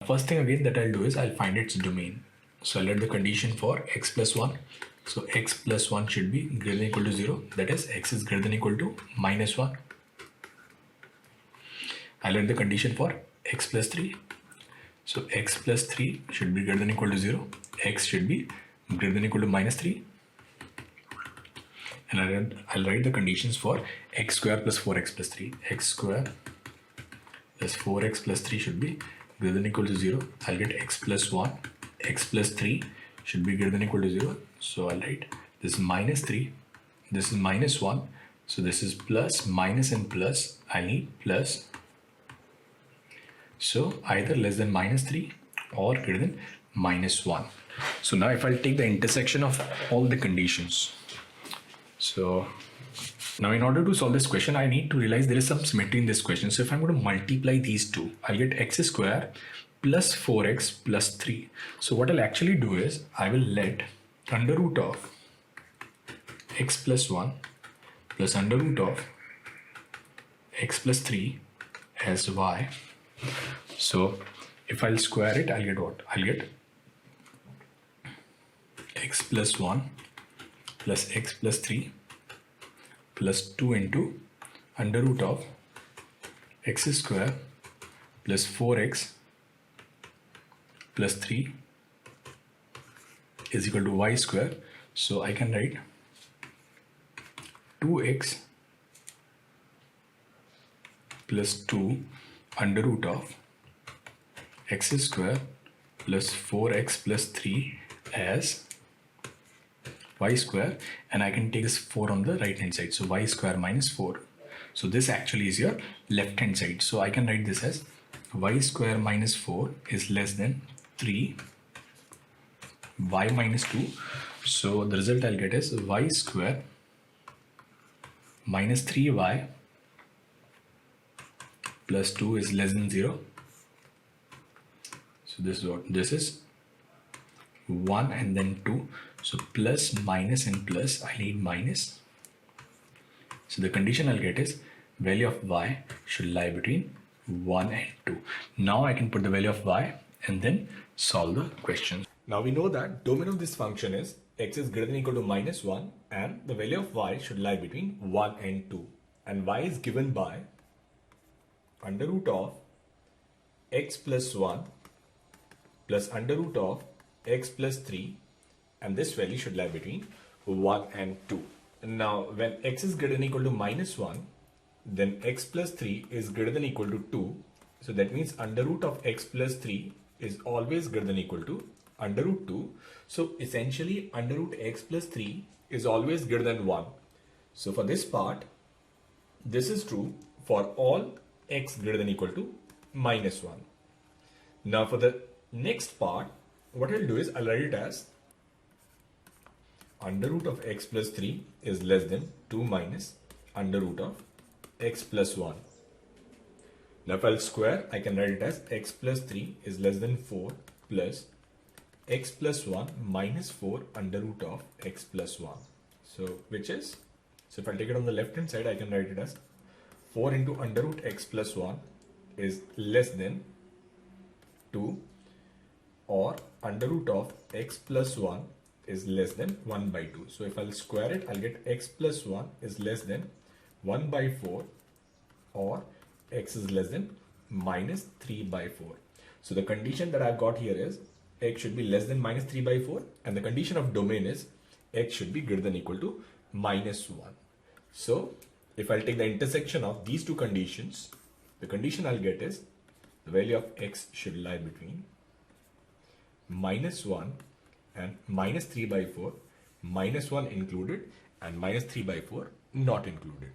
First thing again that I'll do is I'll find its domain. So I'll let the condition for x plus 1. So x plus 1 should be greater than equal to 0. That is x is greater than equal to minus 1. I'll let the condition for x plus 3. So x plus 3 should be greater than equal to 0. X should be greater than equal to minus 3. And I'll write the conditions for x square plus 4x plus 3. X square plus 4x plus 3 should be greater than equal to 0. I'll get x plus 1. X plus 3 should be greater than equal to 0. So I'll write this is minus 3. This is minus 1. So this is plus, minus and plus. I need plus. So either less than minus 3 or greater than minus 1. So now if I'll take the intersection of all the conditions. So now in order to solve this question, I need to realize there is some symmetry in this question. So if I'm going to multiply these two, I'll get x square plus 4x plus 3. So what I'll actually do is I will let under root of x plus 1 plus under root of x plus 3 as y. So if I'll square it, I'll get what? I'll get x plus 1 plus x plus 3 plus 2 into under root of x square plus 4x plus 3 is equal to y square. So I can write 2x plus 2 under root of x square plus 4x plus 3 as y square, and I can take this 4 on the right hand side. So y square minus 4. So this actually is your left hand side. So I can write this as y square minus 4 is less than 3 y minus 2. So the result I'll get is y square minus 3y plus 2 is less than 0. So this is what this is 1 and then 2. So plus, minus and plus, I need minus. So the condition I'll get is value of y should lie between 1 and 2. Now I can put the value of y and then solve the question. Now we know that domain of this function is x is greater than or equal to minus 1 and the value of y should lie between 1 and 2. And y is given by under root of x plus 1 plus under root of x plus 3, and this value should lie between 1 and 2. Now when x is greater than or equal to minus 1, then x plus 3 is greater than or equal to 2. So that means under root of x plus 3 is always greater than or equal to under root 2. So essentially under root x plus 3 is always greater than 1. So for this part, this is true for all x greater than or equal to minus 1. Now for the next part, what I'll do is I'll write it as under root of x plus 3 is less than 2 minus under root of x plus 1. Now if I'll square, I can write it as x plus 3 is less than 4 plus x plus 1 minus 4 under root of x plus 1. So which is, so if I take it on the left hand side, I can write it as 4 into under root x plus 1 is less than 2, or under root of x plus 1 is less than 1 by 2. So if I'll square it, I'll get x plus 1 is less than 1 by 4, or x is less than minus 3 by 4. So the condition that I've got here is x should be less than minus 3 by 4, and the condition of domain is x should be greater than or equal to minus 1. So if I'll take the intersection of these two conditions, the condition I'll get is the value of x should lie between minus 1 and minus 3 by 4, minus 1 included and minus 3 by 4 not included.